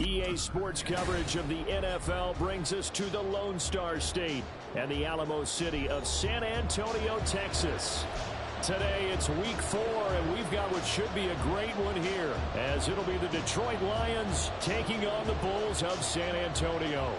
EA Sports coverage of the NFL brings us to the Lone Star State and the Alamo City of San Antonio, Texas. Today it's week 4, and we've got what should be a great one here, as it'll be the Detroit Lions taking on the Bulls of San Antonio.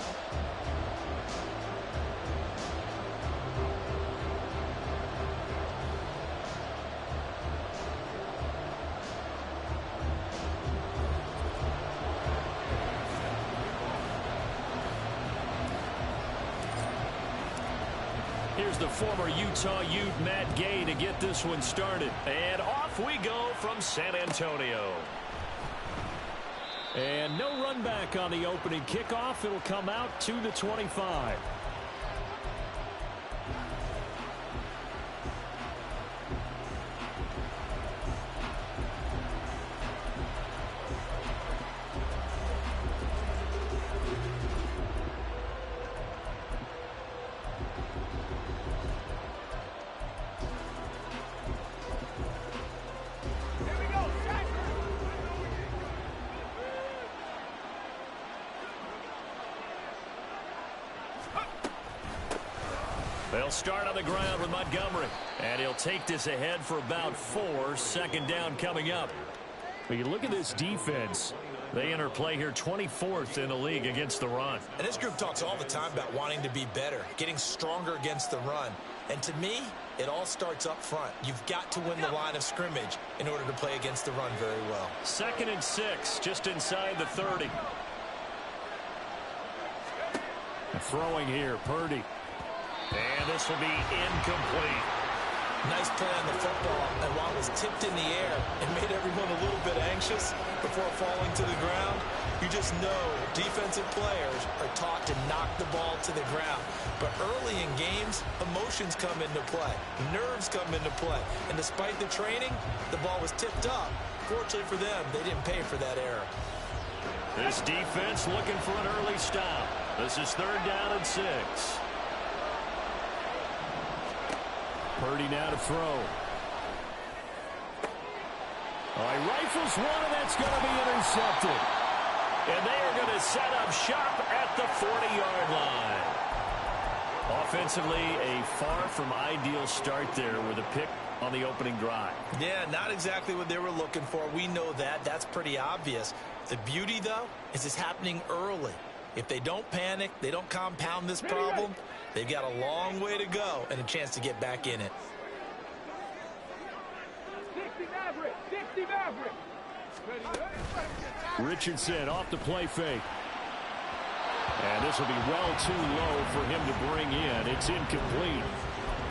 Here's the former Utah Ute, Matt Gay, to get this one started. And off we go from San Antonio. And no run back on the opening kickoff. It'll come out to the 25. They'll start on the ground with Montgomery. And he'll take this ahead for about 4. Second down coming up. When you look at this defense, they enter play here 24th in the league against the run. And this group talks all the time about wanting to be better, getting stronger against the run. And to me, it all starts up front. You've got to win the line of scrimmage in order to play against the run very well. 2nd and 6, just inside the 30. Throwing here, Purdy. And this will be incomplete. Nice play on the football, and while it was tipped in the air, it made everyone a little bit anxious before falling to the ground. You just know defensive players are taught to knock the ball to the ground. But early in games, emotions come into play. Nerves come into play. And despite the training, the ball was tipped up. Fortunately for them, they didn't pay for that error. This defense looking for an early stop. This is 3rd down and 6. Purdy now to throw. He rifles one, and that's going to be intercepted. And they are going to set up shop at the 40-yard line. Offensively, a far from ideal start there with a pick on the opening drive. Yeah, not exactly what they were looking for. We know that. That's pretty obvious. The beauty, though, is it's happening early. If they don't panic, they don't compound this problem, they've got a long way to go and a chance to get back in it. 60 Maverick. Richardson off the play fake. And this will be well too low for him to bring in. It's incomplete.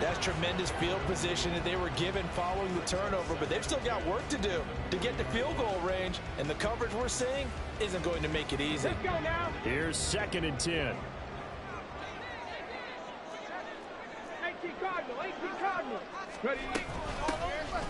That's tremendous field position that they were given following the turnover, but they've still got work to do to get to field goal range, and the coverage we're seeing isn't going to make it easy. Let's go now. Here's 2nd and 10. 18 Cardinal. Ready.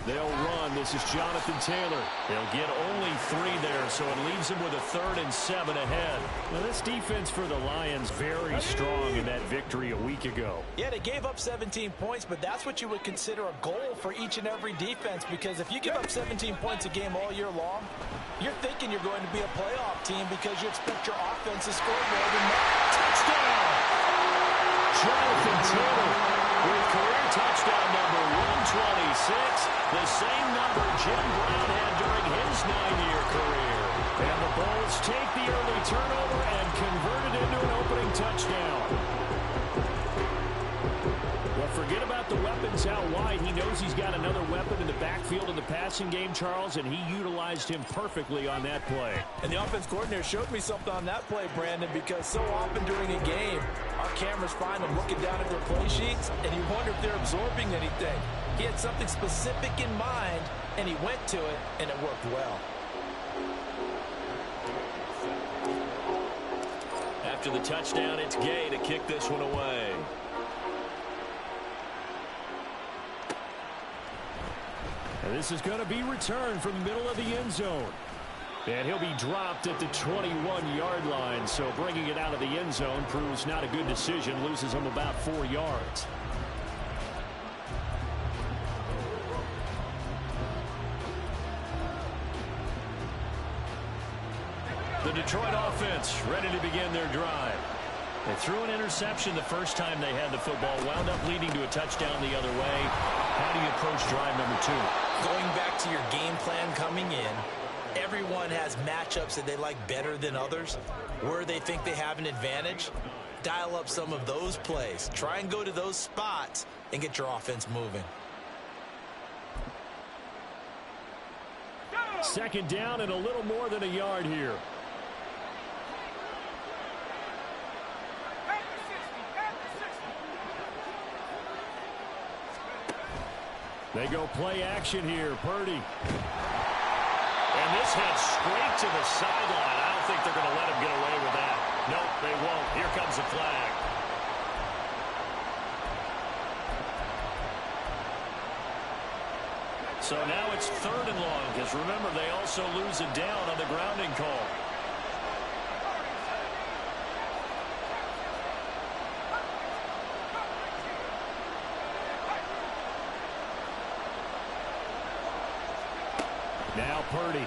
They'll run. This is Jonathan Taylor. They'll get only 3 there, so it leaves them with a 3rd and 7 ahead. Now, this defense for the Lions very strong in that victory a week ago. Yeah, they gave up 17 points, but that's what you would consider a goal for each and every defense, because if you give up 17 points a game all year long, you're thinking you're going to be a playoff team because you expect your offense to score more than that. Touchdown! Jonathan Taylor with career touchdown number 126, the same number Jim Brown had during his 9-year career. And the Bulls take the early turnover and convert it into an opening touchdown. Well, forget about the weapons out wide. He knows he's got another weapon in the backfield in the passing game, Charles, and he utilized him perfectly on that play. And the offense coordinator showed me something on that play, Brandon, because so often during a game, our cameras find them looking down at their play sheets, and you wonder if they're absorbing anything. He had something specific in mind, and he went to it, and it worked well. After the touchdown, it's Gay to kick this one away. And this is going to be returned from the middle of the end zone. And he'll be dropped at the 21-yard line. So bringing it out of the end zone proves not a good decision. Loses him about 4 yards. The Detroit offense ready to begin their drive. They threw an interception the first time they had the football, wound up leading to a touchdown the other way. How do you approach drive number 2? Going back to your game plan coming in, everyone has matchups that they like better than others. Where they think they have an advantage, dial up some of those plays. Try and go to those spots and get your offense moving. Second down and a little more than a yard here. They go play action here. Purdy. And this heads straight to the sideline. I don't think they're going to let him get away with that. Nope, they won't. Here comes the flag. So now it's 3rd and long, because remember, they also lose it down on the grounding call. Now Purdy.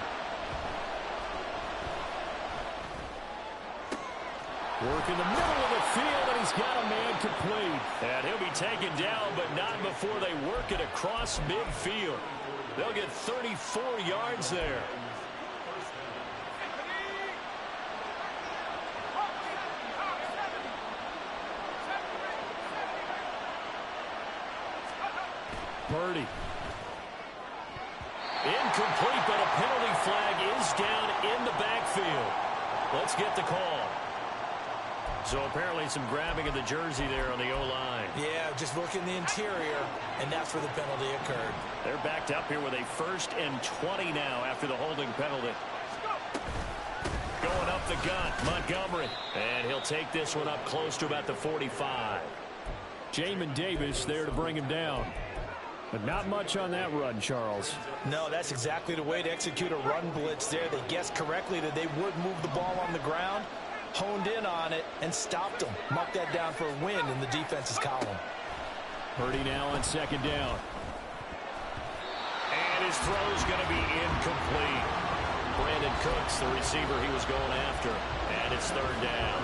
Work in the middle of the field, and he's got a man complete. And he'll be taken down, but not before they work it across midfield. They'll get 34 yards there. Purdy. Incomplete, but a penalty flag is down in the backfield. Let's get the call. So apparently some grabbing of the jersey there on the O-line. Yeah, just look in the interior, and that's where the penalty occurred. They're backed up here with a 1st and 20 now after the holding penalty. Going up the gut, Montgomery. And he'll take this one up close to about the 45. Jamin Davis there to bring him down. But not much on that run, Charles. No, that's exactly the way to execute a run blitz there. They guessed correctly that they would move the ball on the ground, honed in on it, and stopped them. Marked that down for a win in the defense's column. Purdy now on 2nd down. And his throw's going to be incomplete. Brandon Cooks, the receiver he was going after. And it's 3rd down.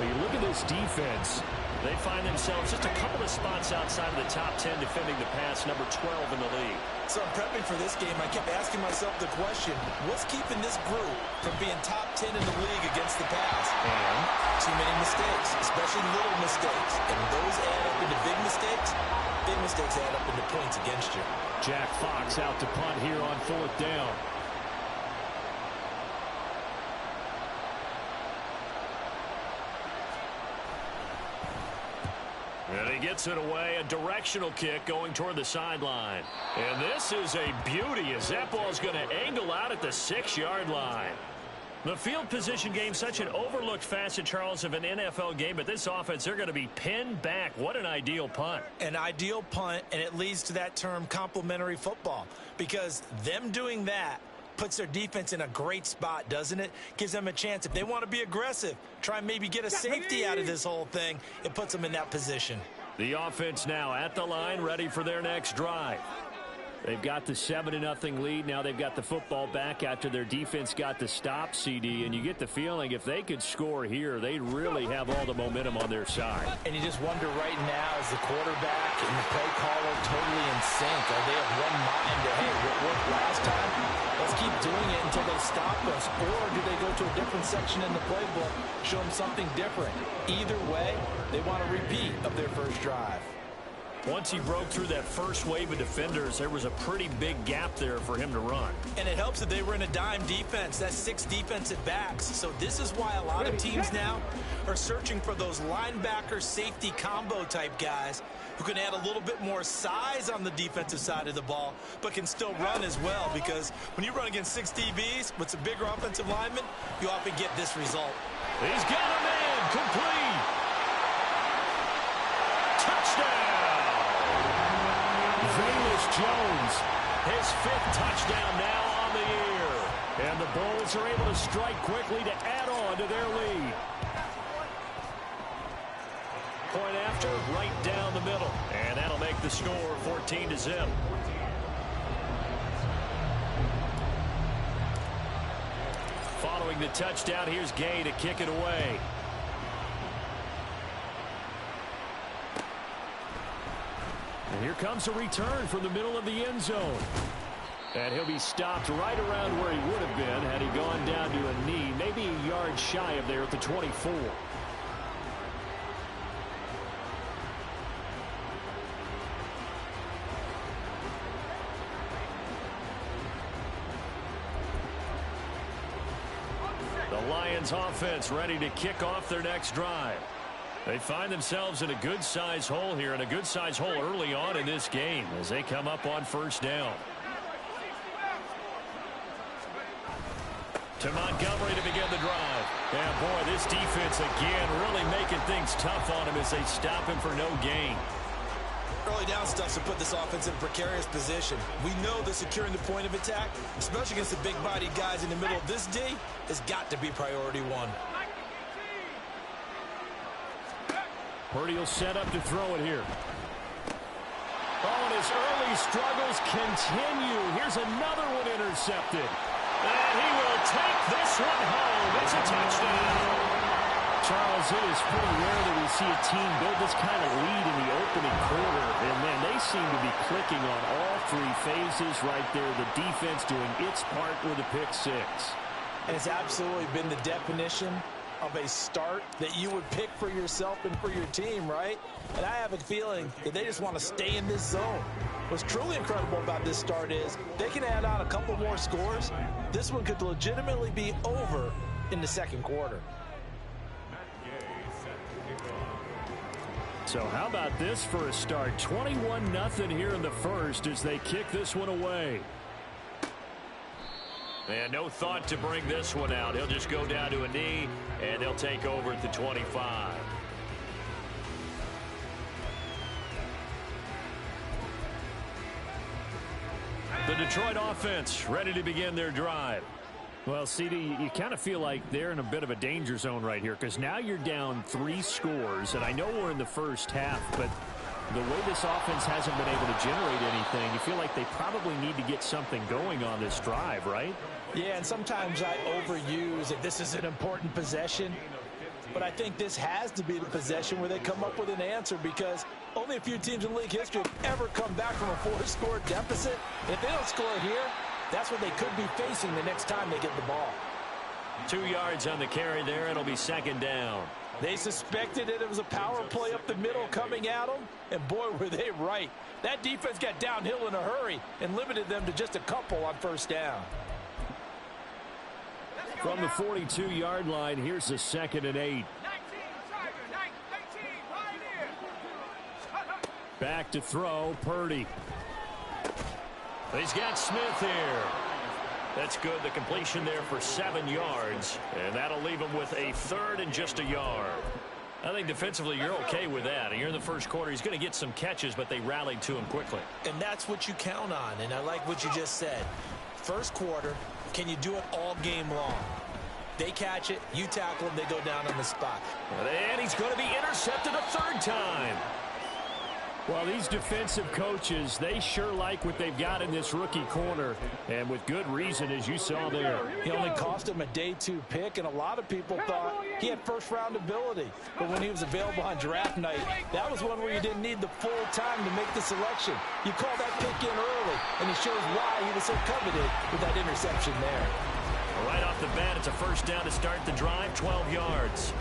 When you look at this defense, they find themselves just a couple of spots outside of the top 10 defending the pass, number 12 in the league. So I'm prepping for this game. I kept asking myself the question, what's keeping this group from being top 10 in the league against the pass? And too many mistakes, especially little mistakes. And those add up into big mistakes add up into points against you. Jack Fox out to punt here on 4th down. And he gets it away, a directional kick going toward the sideline. And this is a beauty as that ball's going to angle out at the 6-yard line. The field position game, such an overlooked facet, Charles, of an NFL game, but this offense, they're going to be pinned back. What an ideal punt. An ideal punt, and it leads to that term complementary football, because them doing that puts their defense in a great spot, doesn't it? Gives them a chance. If they want to be aggressive, try and maybe get a safety out of this whole thing, it puts them in that position. The offense now at the line, ready for their next drive. They've got the 7-0 lead. Now they've got the football back after their defense got the stop, CD. And you get the feeling if they could score here, they'd really have all the momentum on their side. And you just wonder right now, is the quarterback and the play caller totally in sync? Are they of one mind to, hey, what worked last time? Let's keep doing it until they stop us. Or do they go to a different section in the playbook, show them something different? Either way, they want a repeat of their first drive. Once he broke through that first wave of defenders, there was a pretty big gap there for him to run. And it helps that they were in a dime defense. That's 6 defensive backs. So this is why a lot of teams now are searching for those linebacker safety combo type guys who can add a little bit more size on the defensive side of the ball, but can still run as well, because when you run against 6 DBs with some bigger offensive linemen, you often get this result. He's got a man complete. Touchdown. Velus Jones, his 5th touchdown now on the year. And the Bulls are able to strike quickly to add on to their lead. Point after, right down the middle. And that'll make the score 14-0. Following following the touchdown. Here's Gay to kick it away. And here comes a return from the middle of the end zone. And he'll be stopped right around where he would have been had he gone down to a knee, maybe a yard shy of there at the 24. The Lions offense ready to kick off their next drive. They find themselves in a good-sized hole here, and a good-sized hole early on in this game as they come up on first down. To Montgomery to begin the drive. And boy, this defense again really making things tough on him as they stop him for no gain. Early down stuff to put this offense in a precarious position. We know that securing the point of attack, especially against the big-bodied guys in the middle of this D, has got to be priority one. Purdy will set up to throw it here. Oh, and his early struggles continue. Here's another one intercepted. And he will take this one home. It's a touchdown. Charles, it is pretty rare that we see a team build this kind of lead in the opening quarter. And, man, they seem to be clicking on all three phases right there. The defense doing its part with a pick six. And it's absolutely been the definition of a start that you would pick for yourself and for your team, right? And I have a feeling that they just want to stay in this zone. What's truly incredible about this start is they can add on a couple more scores. This one could legitimately be over in the second quarter. So how about this for a start? 21-0 here in the first as they kick this one away. And no thought to bring this one out. He'll just go down to a knee, and they'll take over at the 25. The Detroit offense ready to begin their drive. Well, CD, you kind of feel like they're in a bit of a danger zone right here because now you're down 3 scores, and I know we're in the first half, but the way this offense hasn't been able to generate anything, you feel like they probably need to get something going on this drive, right? Yeah, and sometimes I overuse that this is an important possession, but I think this has to be the possession where they come up with an answer because only a few teams in league history have ever come back from a 4-score deficit. And if they don't score here, that's what they could be facing the next time they get the ball. 2 yards on the carry there. It'll be second down. They suspected it was a power play up the middle coming at them, and boy, were they right. That defense got downhill in a hurry and limited them to just a couple on first down. From the 42-yard line, here's the 2nd and 8. Back to throw, Purdy. He's got Smith here. That's good. The completion there for 7 yards. And that'll leave him with a 3rd and just a yard. I think defensively you're okay with that. You're in the first quarter. He's going to get some catches, but they rallied to him quickly. And that's what you count on. And I like what you just said. First quarter, can you do it all game long? They catch it, you tackle them, they go down on the spot. And he's going to be intercepted a 3rd time. Well, these defensive coaches, they sure like what they've got in this rookie corner, and with good reason, as you saw there. He only cost him a day 2 pick, and a lot of people thought he had first-round ability. But when he was available on draft night, that was one where you didn't need the full time to make the selection. You call that pick in early, and it shows why he was so coveted with that interception there. Right off the bat, it's a first down to start the drive, 12 yards.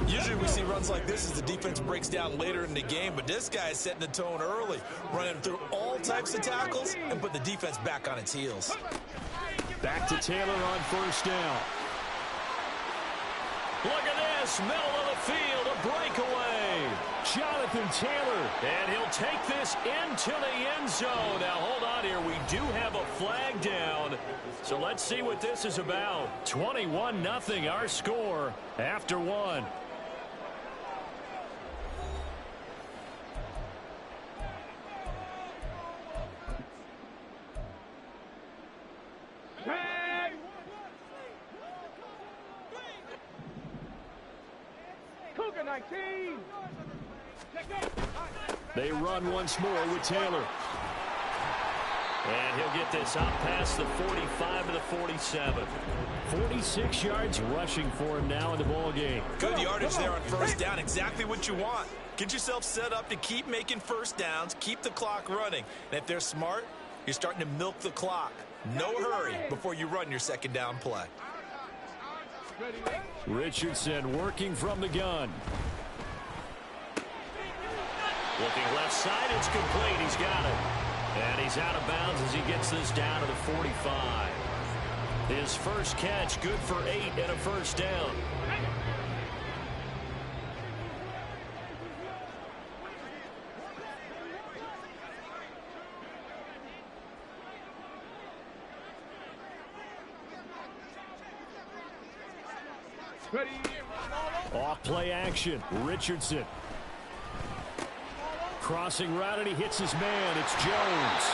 Usually we see runs like this as the defense breaks down later in the game, but this guy is setting the tone early, running through all types of tackles and put the defense back on its heels. Back to Taylor on first down. Look at this, middle of the field, a breakaway. Jonathan Taylor, and he'll take this into the end zone. Now, hold on here. We do have a flag down, so let's see what this is about. 21-0, our score after 1. Cougar 19. They run once more with Taylor. And he'll get this up past the 45 to the 47. 46 yards rushing for him now in the ball game. Good yardage there on first down. Exactly what you want. Get yourself set up to keep making first downs, keep the clock running. And if they're smart, you're starting to milk the clock. No hurry before you run your second down play. Richardson working from the gun. Looking left side, it's complete. He's got it. And he's out of bounds as he gets this down to the 45. His first catch, good for 8 and a first down. Off play action. Richardson. Crossing route, and he hits his man. It's Jones.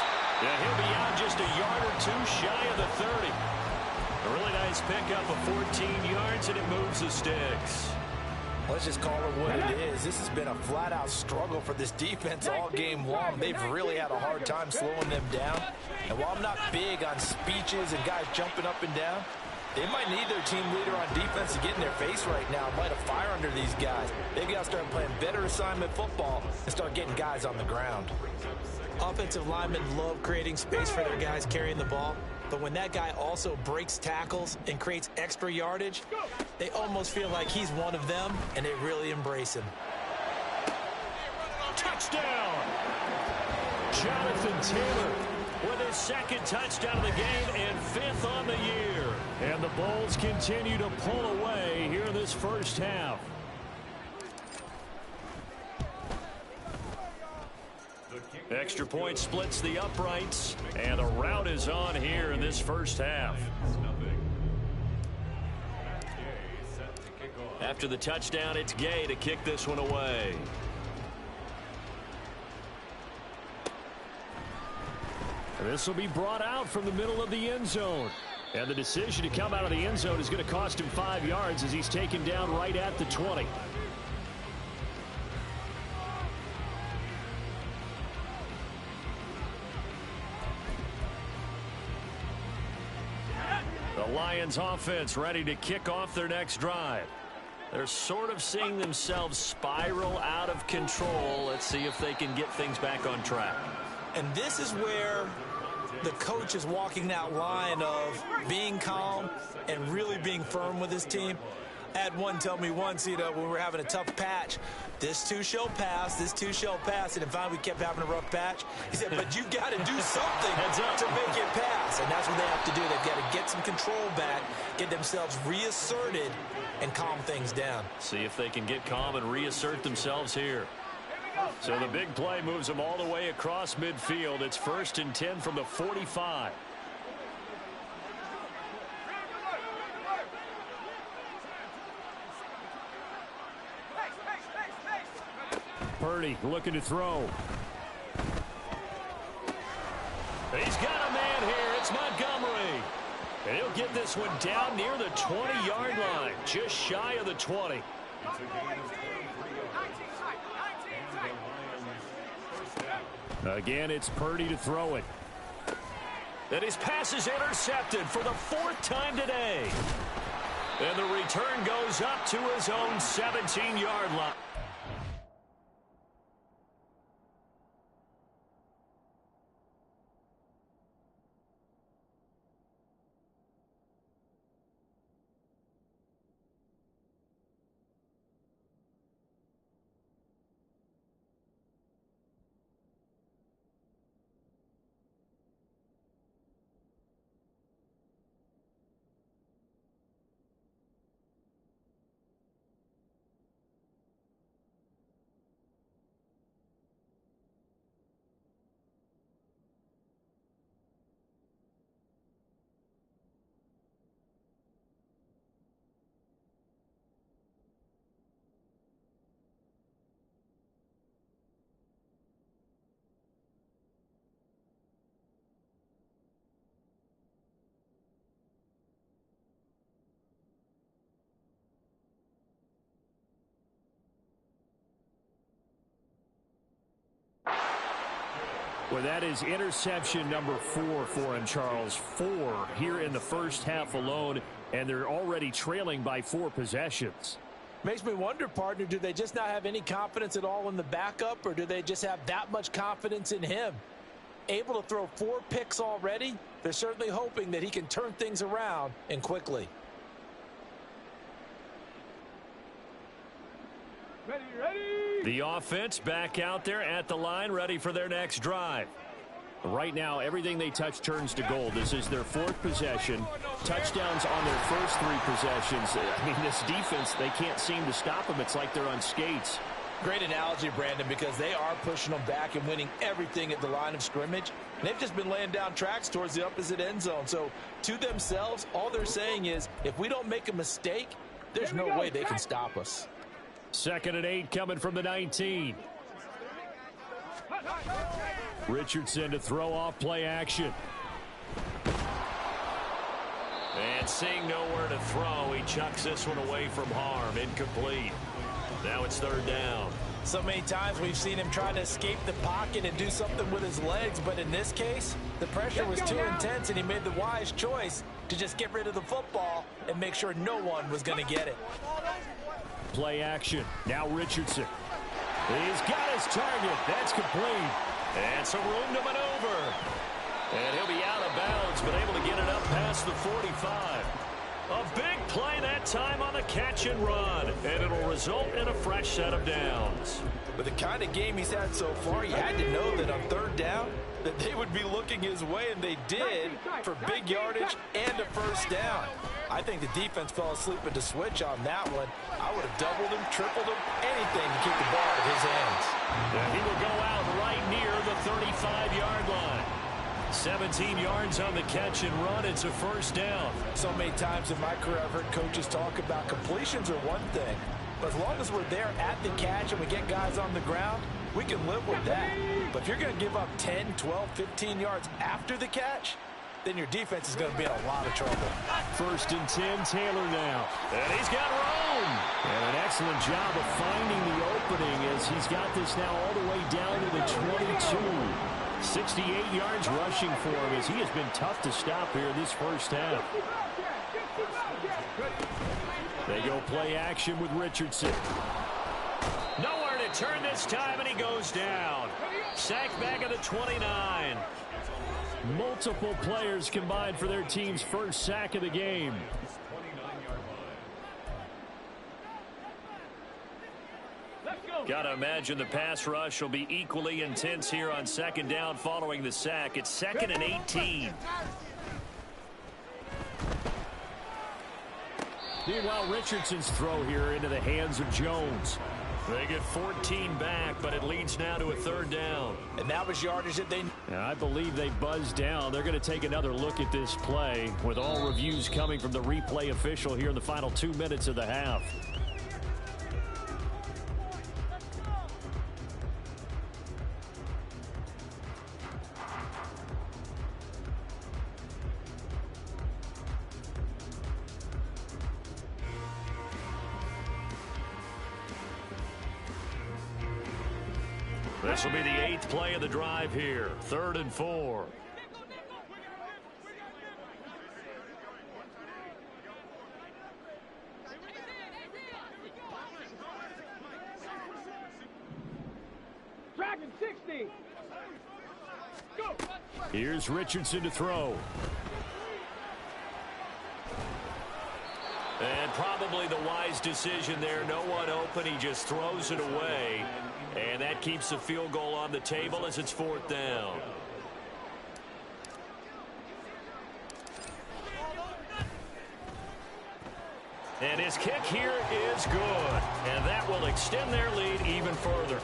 Yeah, he'll be out just a yard or two shy of the 30. A really nice pickup of 14 yards, and it moves the sticks. Let's just call it what it is. This has been a flat-out struggle for this defense all game long. They've really had a hard time slowing them down. And while I'm not big on speeches and guys jumping up and down, they might need their team leader on defense to get in their face right now and light a fire under these guys. They've got to start playing better assignment football and start getting guys on the ground. Offensive linemen love creating space for their guys carrying the ball. But when that guy also breaks tackles and creates extra yardage, they almost feel like he's one of them, and they really embrace him. Touchdown! Jonathan Taylor with his second touchdown of the game and 5th on the year. And the Bulls continue to pull away here in this first half. Extra point splits the uprights, and the route is on here in this first half. After the touchdown, it's Gay to kick this one away. This will be brought out from the middle of the end zone. And the decision to come out of the end zone is going to cost him 5 yards as he's taken down right at the 20. The Lions offense ready to kick off their next drive. They're sort of seeing themselves spiral out of control. Let's see if they can get things back on track. And this is where the coach is walking that line of being calm and really being firm with his team. I had one tell me once, when we were having a tough patch, this too shall pass, this too shall pass. And finally we kept having a rough patch. He said, but you got to do something to make it pass. And that's what they have to do. They've got to get some control back, get themselves reasserted, and calm things down. See if they can get calm and reassert themselves here. So the big play moves them all the way across midfield. It's 1st and 10 from the 45. Purdy looking to throw. He's got a man here. It's Montgomery. And he'll get this one down near the 20-yard line, just shy of the 20. Again, it's Purdy to throw it. And his pass is intercepted for the 4th time today. And the return goes up to his own 17-yard line. Well, that is interception number 4 for him, Charles. 4 here in the first half alone, and they're already trailing by 4 possessions. Makes me wonder, partner, do they just not have any confidence at all in the backup, or do they just have that much confidence in him? Able to throw 4 picks already, they're certainly hoping that he can turn things around and quickly. Ready. The offense back out there at the line, ready for their next drive. Right now, everything they touch turns to gold. This is their 4th possession. Touchdowns on their first 3 possessions. I mean, this defense, they can't seem to stop them. It's like they're on skates. Great analogy, Brandon, because they are pushing them back and winning everything at the line of scrimmage. And they've just been laying down tracks towards the opposite end zone. So, to themselves, all they're saying is, if we don't make a mistake, there's no way they can stop us. 2nd and 8 coming from the 19. Richardson to throw off play action. And seeing nowhere to throw, he chucks this one away from harm. Incomplete. Now it's 3rd down. So many times we've seen him try to escape the pocket and do something with his legs, but in this case, the pressure was too intense and he made the wise choice to just get rid of the football and make sure no one was going to get it. Play action. Now Richardson. He's got his target. That's complete. And some room to maneuver. And he'll be out of bounds, but able to get it up past the 45. A big play that time on the catch and run. And it'll result in a fresh set of downs. With the kind of game he's had so far, you had to know that on 3rd down, that they would be looking his way, and they did, for big yardage and a first down. I think the defense fell asleep at the switch on that one. I would have doubled him, tripled him, anything to keep the ball in his hands. And he will go out right near the 35-yard line. 17 yards on the catch and run. It's a first down. So many times in my career I've heard coaches talk about completions are one thing, but as long as we're there at the catch and we get guys on the ground, we can live with that. But if you're going to give up 10, 12, 15 yards after the catch, then your defense is going to be in a lot of trouble. 1st and 10, Taylor now. And he's got room. And an excellent job of finding the opening as he's got this now all the way down to the 22. 68 yards rushing for him as he has been tough to stop here this first half. They go play action with Richardson. Nowhere to turn this time, and he goes down. Sacked back at the 29. Multiple players combined for their team's first sack of the game. Got to imagine the pass rush will be equally intense here on 2nd down following the sack. It's 2nd and 18. Meanwhile, Richardson's throw here into the hands of Jones. They get 14 back, but it leads now to a 3rd down. And that was yardage that they... I believe they buzzed down. They're going to take another look at this play with all reviews coming from the replay official here in the final 2 minutes of the half. This will be the 8th play of the drive here. 3rd and 4. Dragon 60. Go. Here's Richardson to throw. And probably the wise decision there. No one open. He just throws it away. And that keeps the field goal on the table as it's 4th down. And his kick here is good. And that will extend their lead even further.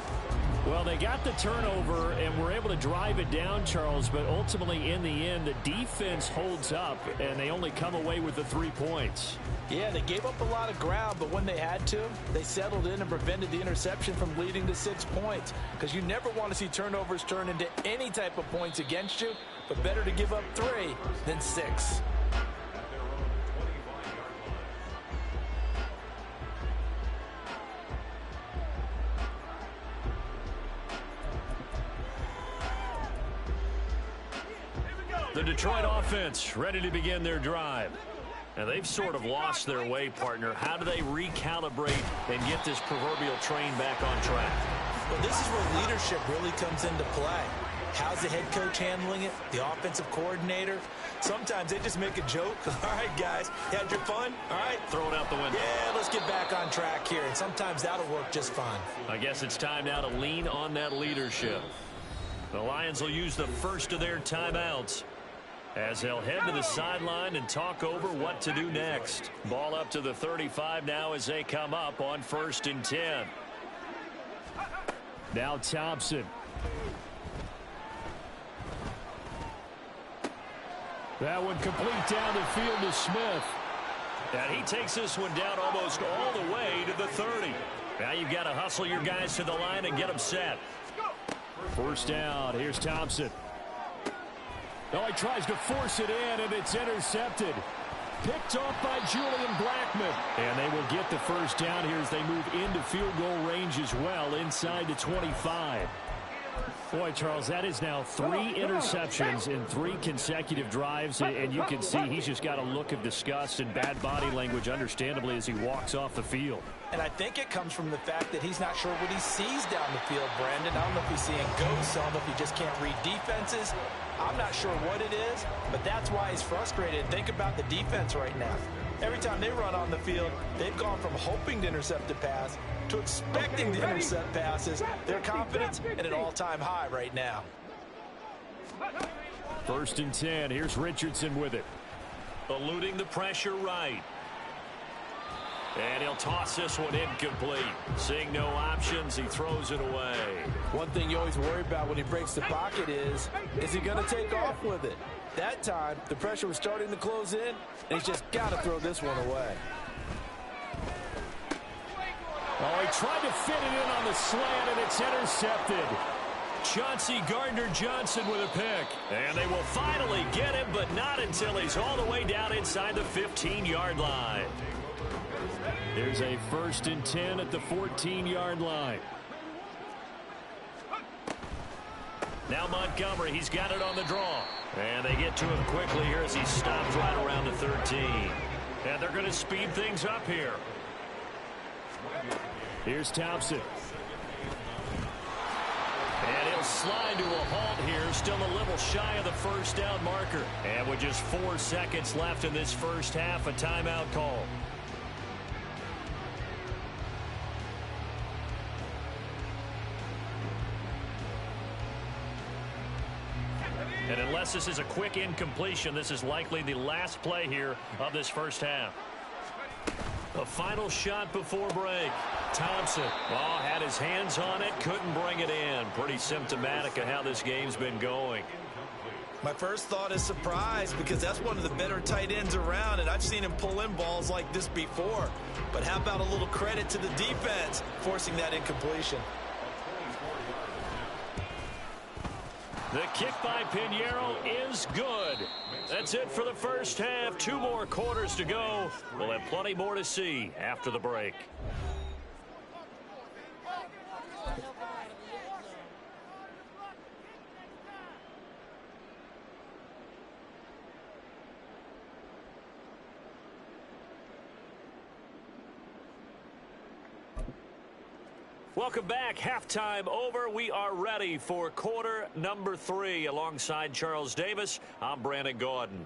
Well, they got the turnover and were able to drive it down, Charles, but ultimately in the end, the defense holds up, and they only come away with the 3 points. Yeah, they gave up a lot of ground, but when they had to, they settled in and prevented the interception from leading to 6 points. Because you never want to see turnovers turn into any type of points against you, but better to give up 3 than 6. The Detroit offense ready to begin their drive. Now, they've sort of lost their way, partner. How do they recalibrate and get this proverbial train back on track? Well, this is where leadership really comes into play. How's the head coach handling it? The offensive coordinator? Sometimes they just make a joke. All right, guys, you had your fun? All right. Throw it out the window. Yeah, let's get back on track here. And sometimes that'll work just fine. I guess it's time now to lean on that leadership. The Lions will use the first of their timeouts as they'll head to the sideline and talk over what to do next. Ball up to the 35 now as they come up on 1st and 10. Now Thompson. That one complete down the field to Smith. And he takes this one down almost all the way to the 30. Now you've got to hustle your guys to the line and get them set. First down. Here's Thompson. Oh, he tries to force it in, and it's intercepted. Picked off by Julian Blackmon. And they will get the first down here as they move into field goal range as well, inside the 25. Boy, Charles, that is now 3 interceptions in 3 consecutive drives, and you can see he's just got a look of disgust and bad body language, understandably, as he walks off the field. And I think it comes from the fact that he's not sure what he sees down the field, Brandon. I don't know if he's seeing ghosts. I don't know if he just can't read defenses. I'm not sure what it is, but that's why he's frustrated. Think about the defense right now. Every time they run on the field, they've gone from hoping to intercept a pass to expecting to intercept passes. Their confidence at an all-time high right now. 1st and 10. Here's Richardson with it. Eluding the pressure right. And he'll toss this one incomplete. Seeing no options, he throws it away. One thing you always worry about when he breaks the pocket is he going to take off with it? That time, the pressure was starting to close in, and he's just got to throw this one away. Oh, he tried to fit it in on the slant, and it's intercepted. Chauncey Gardner-Johnson with a pick. And they will finally get him, but not until he's all the way down inside the 15-yard line. There's a 1st and 10 at the 14-yard line. Now Montgomery, he's got it on the draw. And they get to him quickly here as he stops right around the 13. And they're going to speed things up here. Here's Thompson. And he'll slide to a halt here, still a little shy of the first down marker. And with just 4 seconds left in this first half, a timeout call. And unless this is a quick incompletion, this is likely the last play here of this first half. A final shot before break. Thompson, had his hands on it, couldn't bring it in. Pretty symptomatic of how this game's been going. My first thought is surprise, because that's one of the better tight ends around, and I've seen him pull in balls like this before. But how about a little credit to the defense forcing that incompletion? The kick by Pinheiro is good. That's it for the first half. 2 more quarters to go. We'll have plenty more to see after the break. Welcome back. Halftime over. We are ready for quarter number 3. Alongside Charles Davis, I'm Brandon Gaudin.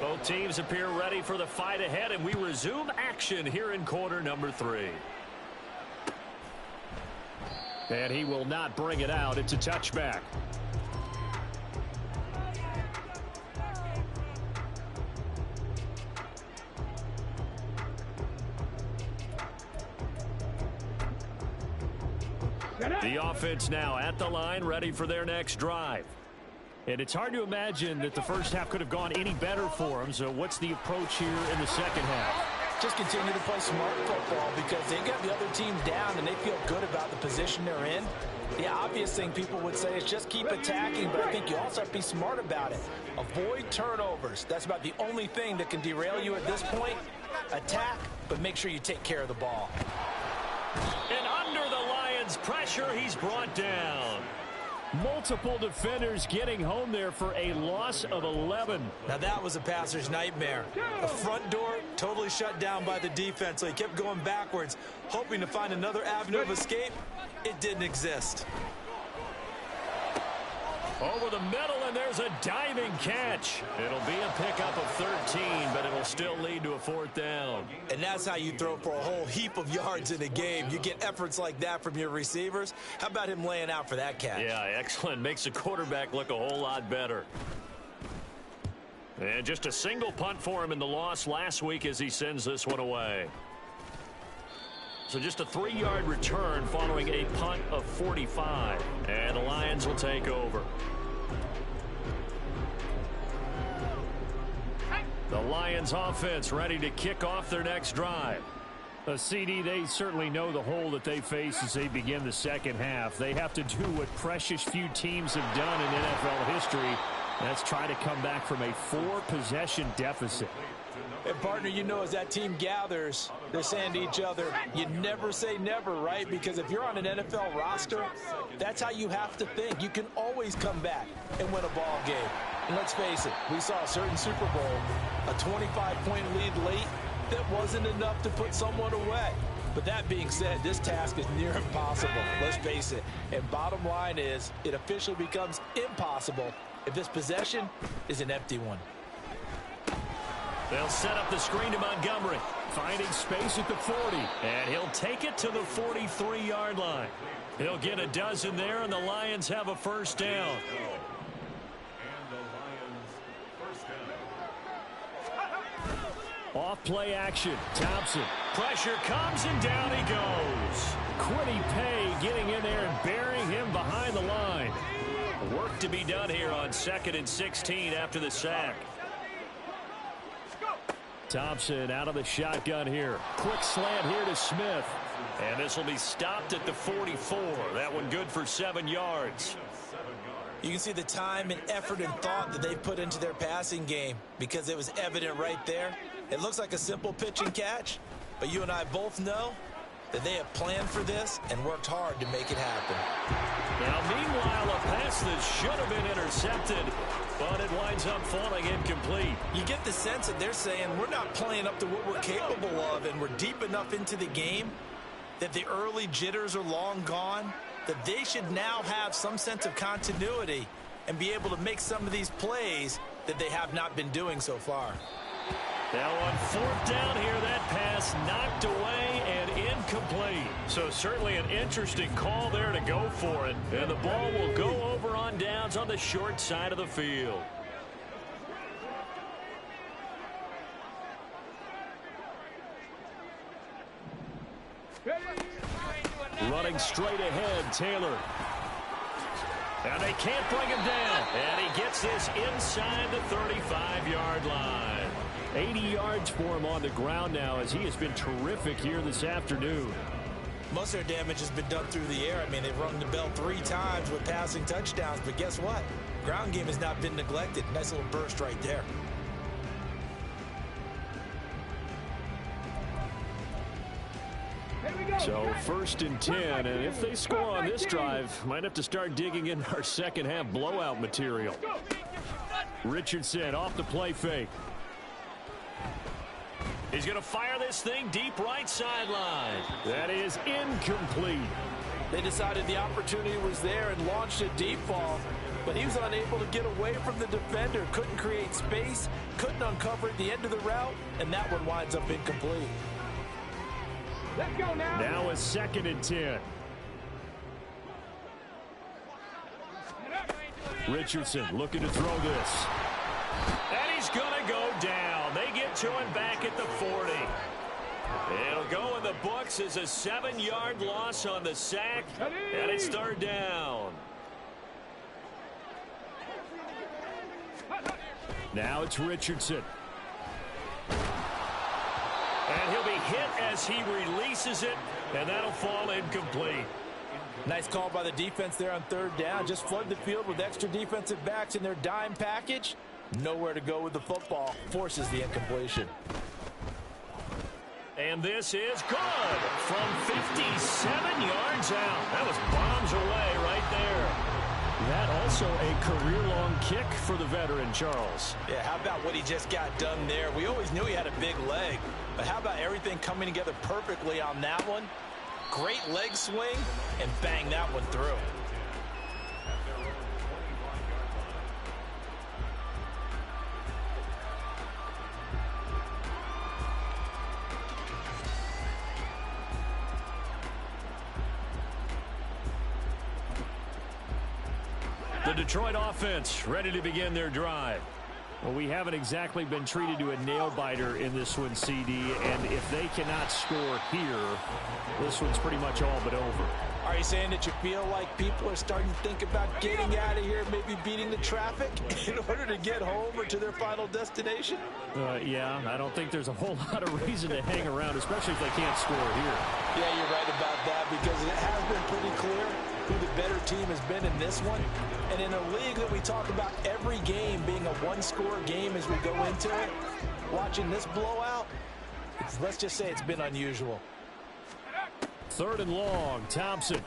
Both teams appear ready for the fight ahead, and we resume action here in quarter number 3. And he will not bring it out. It's a touchback. The offense now at the line, ready for their next drive. And it's hard to imagine that the first half could have gone any better for them. So what's the approach here in the second half? Just continue to play smart football, because they got the other team down and they feel good about the position they're in. The obvious thing people would say is just keep attacking, but I think you also have to be smart about it. Avoid turnovers. That's about the only thing that can derail you at this point. Attack, but make sure you take care of the ball. And pressure. He's brought down. Multiple defenders getting home there for a loss of 11. Now that was a passer's nightmare. The front door totally shut down by the defense, so he kept going backwards, hoping to find another avenue of escape. It didn't exist. Over the middle, and there's a diving catch. It'll be a pickup of 13, but it'll still lead to a 4th down. And that's how you throw for a whole heap of yards in a game. You get efforts like that from your receivers. How about him laying out for that catch? Yeah, excellent. Makes the quarterback look a whole lot better. And just a single punt for him in the loss last week as he sends this one away. So just a 3-yard return following a punt of 45. And the Lions will take over. The Lions offense ready to kick off their next drive. CD, they certainly know the hole that they face as they begin the second half. They have to do what precious few teams have done in NFL history. That's try to come back from a 4-possession deficit. And partner, you know, as that team gathers, they're saying to each other, you never say never, right? Because if you're on an NFL roster, that's how you have to think. You can always come back and win a ball game. And let's face it, we saw a certain Super Bowl, a 25-point lead late that wasn't enough to put someone away. But that being said, this task is near impossible. Let's face it. And bottom line is, it officially becomes impossible if this possession is an empty one. They'll set up the screen to Montgomery, finding space at the 40, and he'll take it to the 43-yard line. He'll get a dozen there, and the Lions have a 1st down. Off play action. Thompson. Pressure comes, and down he goes. Kwity Paye getting in there and burying him behind the line. Work to be done here on 2nd and 16 after the sack. Thompson out of the shotgun here. Quick slant here to Smith. And this will be stopped at the 44. That one good for 7 yards. You can see the time and effort and thought that they've put into their passing game because it was evident right there. It looks like a simple pitch and catch, but you and I both know that they have planned for this and worked hard to make it happen. Now, meanwhile, a pass that should have been intercepted, but it winds up falling incomplete. You get the sense that they're saying we're not playing up to what we're capable of, and we're deep enough into the game that the early jitters are long gone, that they should now have some sense of continuity and be able to make some of these plays that they have not been doing so far. Now on 4th down here, that pass knocked away and incomplete. So certainly an interesting call there to go for it. And the ball will go over on downs on the short side of the field. Running straight ahead, Taylor. And they can't bring him down. And he gets this inside the 35-yard line. 80 yards for him on the ground now as he has been terrific here this afternoon. Most of their damage has been done through the air. I mean, they've rung the bell 3 times with passing touchdowns, but guess what? Ground game has not been neglected. Nice little burst right there. So 1st and 10, and if they score on this drive, might have to start digging in our second half blowout material. Richardson off the play fake. He's going to fire this thing deep right sideline. That is incomplete. They decided the opportunity was there and launched a deep ball, but he was unable to get away from the defender, couldn't create space, couldn't uncover at the end of the route, and that one winds up incomplete. Let's go now. Now a 2nd and 10. Richardson looking to throw this. And he's going to go down. They get to him back at the 40. It'll go in the books as a 7-yard loss on the sack, and it's 3rd down. Now it's Richardson. And he'll be hit as he releases it, and that'll fall incomplete. Nice call by the defense there on 3rd down. Just flood the field with extra defensive backs in their dime nowhere to go with the football. Forces the incompletion. And this is good from 57 yards out. That was bombs away right there. That also a career-long kick for the veteran, Charles. Yeah, how about what he just got done there? We always knew he had a big leg, but how about everything coming together perfectly on that one? Great leg swing, and bang that one through. The Detroit offense ready to begin their drive. Well, we haven't exactly been treated to a nail-biter in this one, CD, and if they cannot score here, this one's pretty much all but over. Are you saying that you feel like people are starting to think about getting out of here, maybe beating the traffic in order to get home or to their final destination? Yeah, I don't think there's a whole lot of reason to hang around, especially if they can't score here. Yeah, you're right about that, because it has been pretty clear who the better team has been in this one. And in a league that we talk about every game being a one-score game as we go into it, watching this blowout, let's just say it's been unusual. 3rd and long, Thompson.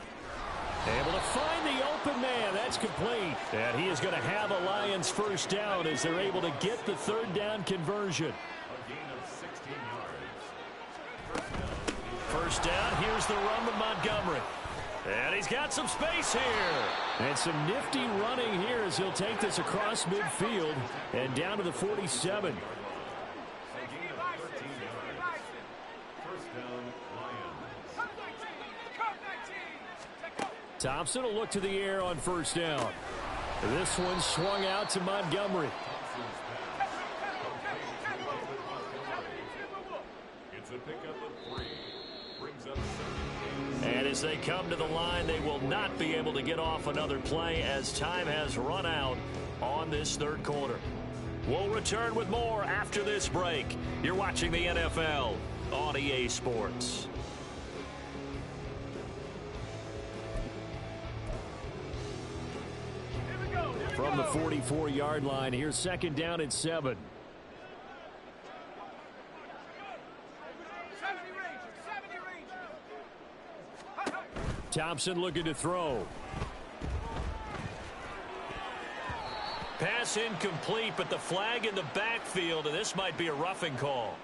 Able to find the open man. That's complete. And he is going to have a Lions first down as they're able to get the 3rd down conversion. First down, here's the run to Montgomery. And he's got some space here. And some nifty running here as he'll take this across midfield and down to the 47. Thompson will look to the air on first down. This one swung out to Montgomery. It's a pickup of 3. Brings up 7. And as they come to the line, they will not be able to get off another play as time has run out on this 3rd quarter. We'll return with more after this break. You're watching the NFL on EA Sports. From the 44-yard line, here's 2nd down and 7. Thompson looking to throw. Pass incomplete, but the flag in the backfield, and this might be a roughing call.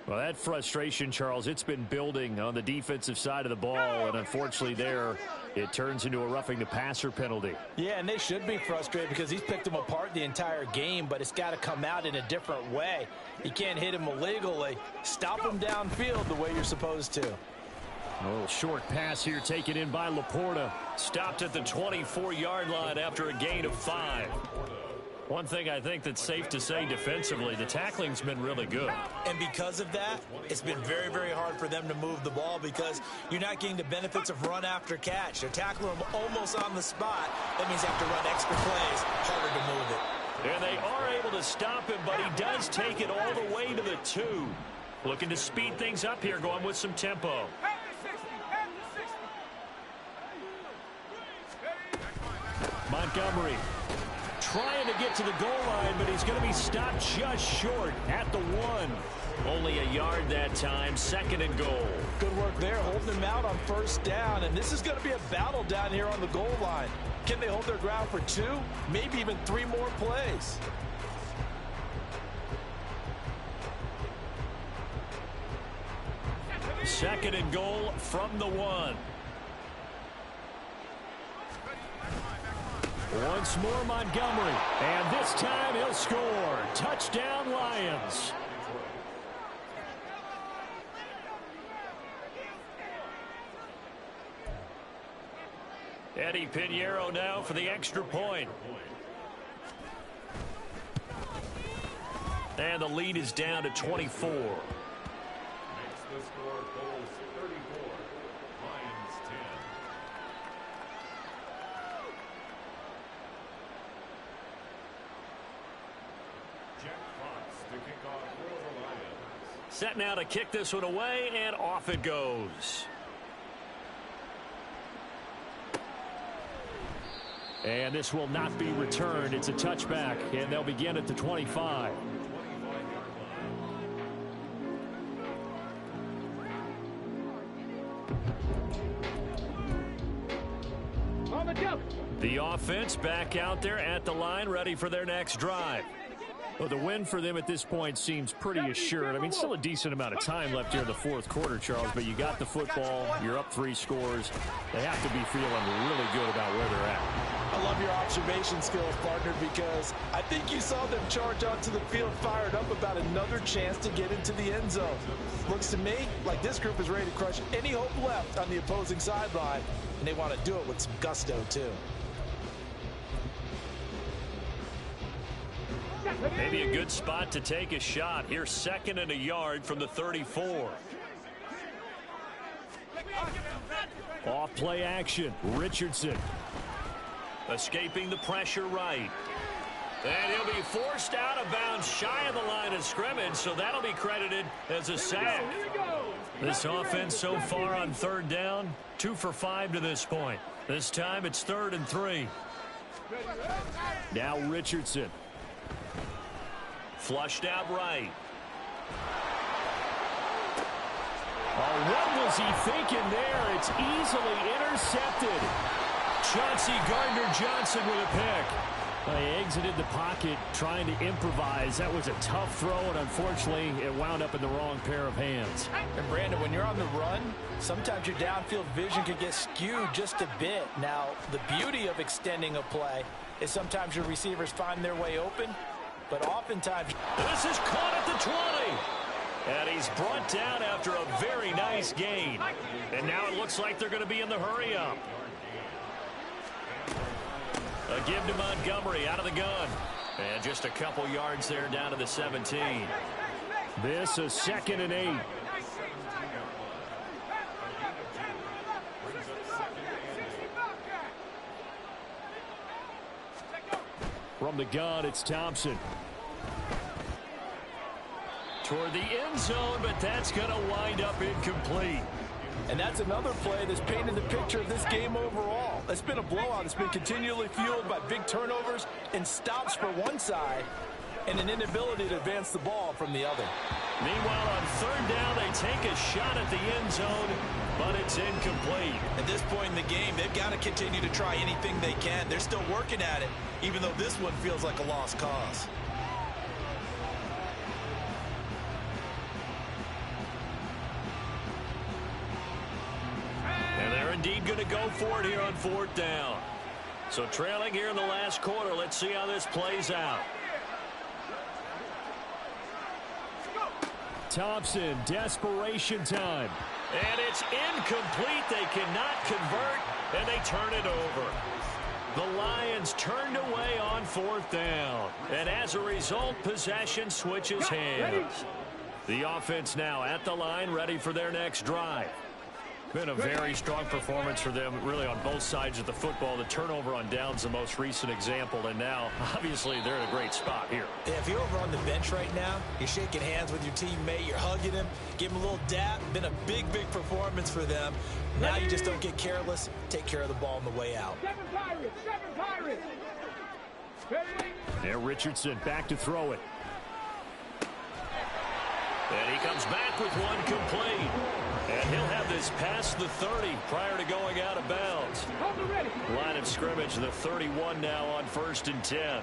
Well, that frustration, Charles, it's been building on the defensive side of the ball, and unfortunately there, it turns into a roughing the passer penalty. Yeah, and they should be frustrated because he's picked them apart the entire game, but it's got to come out in a different way. You can't hit him illegally. Stop him downfield the way you're supposed to. A little short pass here taken in by Laporta. Stopped at the 24-yard line after a gain of 5. One thing I think that's safe to say defensively, the tackling's been really good. And because of that, it's been very, very hard for them to move the ball because you're not getting the benefits of run after catch. They're tackling them almost on the spot. That means they have to run extra plays, harder to move it. And they are able to stop him, but he does take it all the way to the 2. Looking to speed things up here, going with some tempo. Montgomery trying to get to the goal line, but he's going to be stopped just short at the 1. Only a yard that time, 2nd and goal. Good work there, holding him out on first down, and this is going to be a battle down here on the goal line. Can they hold their ground for 2, maybe even 3 more plays? Second and goal from the 1. Once more Montgomery, and this time he'll score. Touchdown Lions. Eddie Pinheiro now for the extra point. And the lead is down to 24. Set now to kick this one away, and off it goes. And this will not be returned. It's a touchback, and they'll begin at the 25. On the jump. The offense back out there at the line, ready for their next drive. Well, the win for them at this point seems pretty assured. I mean, still a decent amount of time left here in the fourth quarter, Charles, but you got the football, you're up 3 scores. They have to be feeling really good about where they're at. I love your observation skills, partner, because I think you saw them charge onto the field fired up about another chance to get into the end zone. Looks to me like this group is ready to crush any hope left on the opposing sideline, and they want to do it with some gusto, too. Maybe a good spot to take a shot. Here's 2nd and a yard from the 34. Off play action. Richardson. Escaping the pressure right. And he'll be forced out of bounds shy of the line of scrimmage, so that'll be credited as a sack. This offense so far on 3rd down, 2 for 5 to this point. This time it's 3rd and 3. Now Richardson. Flushed out right. Oh, what was he thinking there? It's easily intercepted. Chauncey Gardner-Johnson with a pick. He exited the pocket trying to improvise. That was a tough throw, and unfortunately, it wound up in the wrong pair of hands. And, Brandon, when you're on the run, sometimes your downfield vision can get skewed just a bit. Now, the beauty of extending a play is sometimes your receivers find their way open, but oftentimes... This is caught at the 20. And he's brought down after a very nice gain. And now it looks like they're going to be in the hurry-up. A give to Montgomery out of the gun. And just a couple yards there down to the 17. This is 2nd and 8. From the gun, it's Thompson. Toward the end zone, but that's going to wind up incomplete. And that's another play that's painted the picture of this game overall. It's been a blowout. It's been continually fueled by big turnovers and stops for one side and an inability to advance the ball from the other. Meanwhile, on 3rd down, they take a shot at the end zone, but it's incomplete. At this point in the game, they've got to continue to try anything they can. They're still working at it, even though this one feels like a lost cause. Indeed going to go for it here on 4th down. So trailing here in the last quarter. Let's see how this plays out. Thompson, desperation time. And it's incomplete. They cannot convert, and they turn it over. The Lions turned away on 4th down. And as a result, possession switches hands. The offense now at the line, ready for their next drive. Been a very strong performance for them, really, on both sides of the football. The turnover on downs, the most recent example, and now, obviously, they're in a great spot here. Yeah, if you're over on the bench right now, you're shaking hands with your teammate, you're hugging him, give him a little dap. Been a big, big performance for them. Now you just don't get careless. Take care of the ball on the way out. 7 Pirates. There, Richardson back to throw it. And he comes back with one complete. And he'll have this past the 30 prior to going out of bounds. Line of scrimmage, the 31 now on 1st and 10.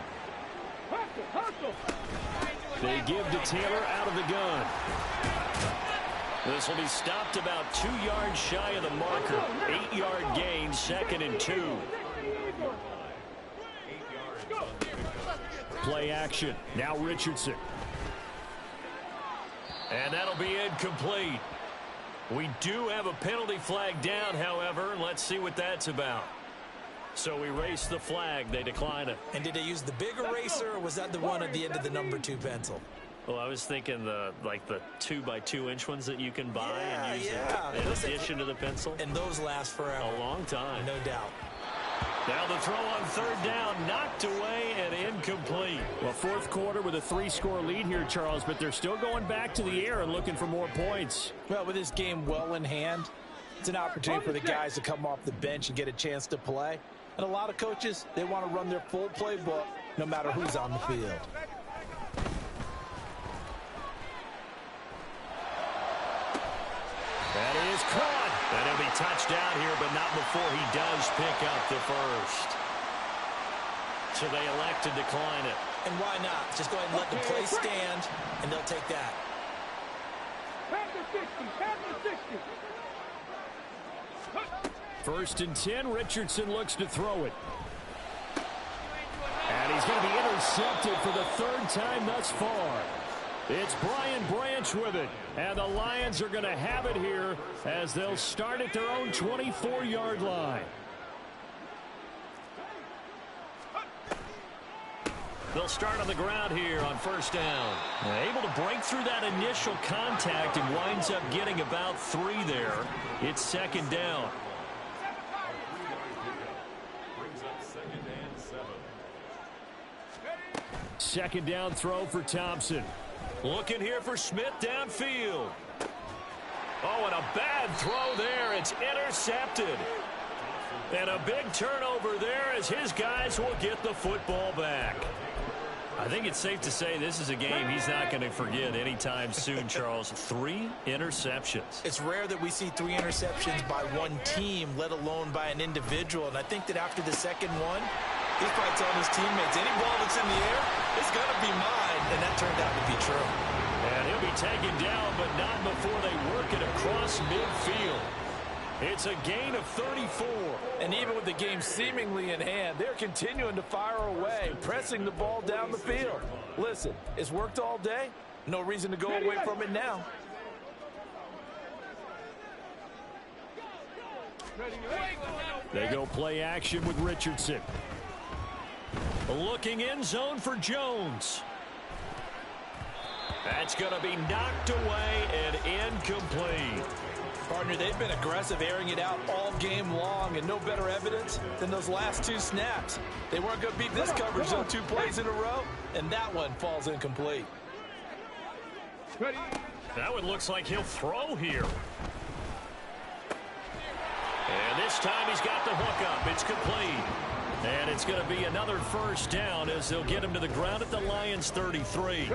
They give to Taylor out of the gun. This will be stopped about 2 yards shy of the marker. 8-yard gain, 2nd and 2. Play action. Now Richardson. And that'll be incomplete. We do have a penalty flag down, however, and let's see what that's about. So we race the flag. They decline it. And did they use the big eraser, or was that the one at the end of the number 2 pencil? Well, I was thinking the 2x2-inch ones that you can buy and use in addition to the pencil. And those last forever. A long time. No doubt. Now the throw on 3rd down, knocked away and incomplete. Well, 4th quarter with a 3-score lead here, Charles, but they're still going back to the air and looking for more points. Well, with this game well in hand, it's an opportunity for the guys to come off the bench and get a chance to play. And a lot of coaches, they want to run their full playbook no matter who's on the field. That is caught. And he'll be touchdown here, but not before he does pick up the first. So they elect to decline it. And why not? Just go ahead and let the play stand, and they'll take that. Pass the 60, pass the 60. First and 10, Richardson looks to throw it. And he's going to be intercepted for the third time thus far. It's Brian Branch with it. And the Lions are going to have it here as they'll start at their own 24-yard line. They'll start on the ground here on first down. Able to break through that initial contact and winds up getting about 3 there. It's second down. Second down throw for Thompson. Looking here for Smith downfield. Oh, and a bad throw there. It's intercepted. And a big turnover there as his guys will get the football back. I think it's safe to say this is a game he's not going to forget anytime soon, Charles. 3 interceptions. It's rare that we see 3 interceptions by one team, let alone by an individual. And I think that after the second one, he's probably telling his teammates, any ball that's in the air, it's going to be mine. And that turned out to be true. And he'll be taken down, but not before they work it across midfield. It's a gain of 34. And even with the game seemingly in hand, they're continuing to fire away, pressing the ball down the field. Listen, it's worked all day. No reason to go away from it now. They go play action with Richardson. Looking end zone for Jones. That's going to be knocked away and incomplete. Partner, they've been aggressive, airing it out all game long, and no better evidence than those last 2 snaps. They weren't going to beat this coverage on 2 plays in a row, and that one falls incomplete. That one looks like he'll throw here. And this time he's got the hook up. It's complete. And it's going to be another first down as they'll get him to the ground at the Lions' 33.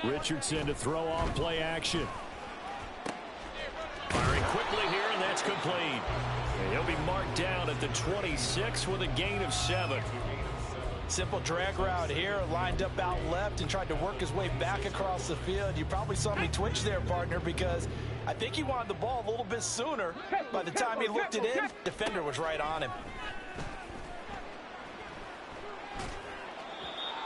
Richardson to throw off play action. Firing quickly here, and that's complete. And he'll be marked down at the 26 with a gain of 7. Simple drag route here, lined up out left and tried to work his way back across the field. You probably saw me twitch there, partner, because I think he wanted the ball a little bit sooner. By the time he looked it in, defender was right on him.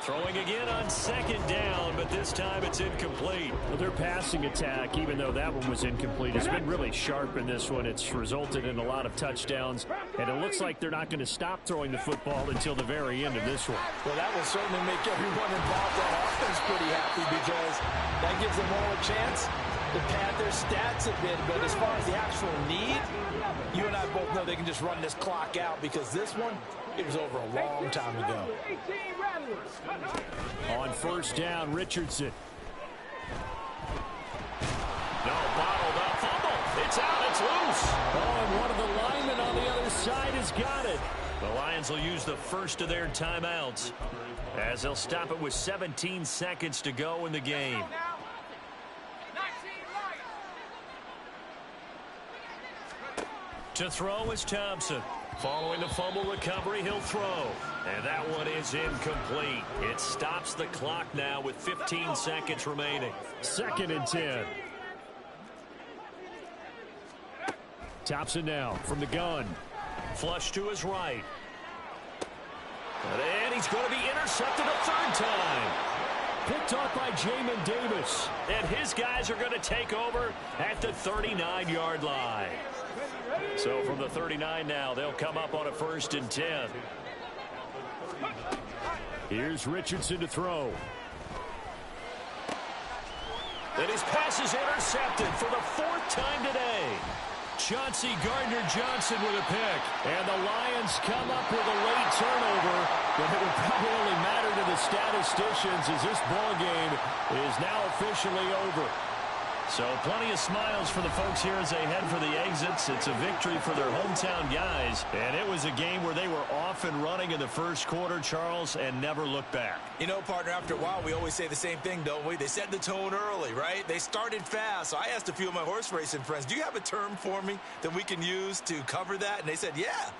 Throwing again on second down, but this time it's incomplete. Well, their passing attack, even though that one was incomplete, has been really sharp in this one. It's resulted in a lot of touchdowns, and it looks like they're not going to stop throwing the football until the very end of this one. Well, that will certainly make everyone involved on offense pretty happy because that gives them all a chance to pad their stats a bit. But as far as the actual need, you and I both know they can just run this clock out because this one, it was over a long time ago. On first down, Richardson. No, bottled up, fumble. It's out, it's loose. Oh, and one of the linemen on the other side has got it. The Lions will use the first of their timeouts as they'll stop it with 17 seconds to go in the game. To throw is Thompson. Following the fumble recovery, he'll throw. And that one is incomplete. It stops the clock now with 15 seconds remaining. Second and 10. Thompson now from the gun. Flush to his right. And he's going to be intercepted a third time. Picked off by Jamin Davis. And his guys are going to take over at the 39-yard line. So from the 39 now, they'll come up on a first and 10. Here's Richardson to throw. And his pass is intercepted for the 4th time today. Chauncey Gardner-Johnson with a pick. And the Lions come up with a late turnover. But it will probably only matter to the statisticians as this ball game is now officially over. So plenty of smiles for the folks here as they head for the exits. It's a victory for their hometown guys. And it was a game where they were off and running in the first quarter, Charles, and never looked back. You know, partner, after a while, we always say the same thing, don't we? They set the tone early, right? They started fast. So I asked a few of my horse racing friends, do you have a term for me that we can use to cover that? And they said, yeah.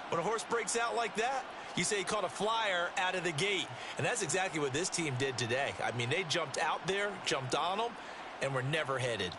When a horse breaks out like that, you say he caught a flyer out of the gate. And that's exactly what this team did today. I mean, they jumped out there, jumped on them, and were never headed.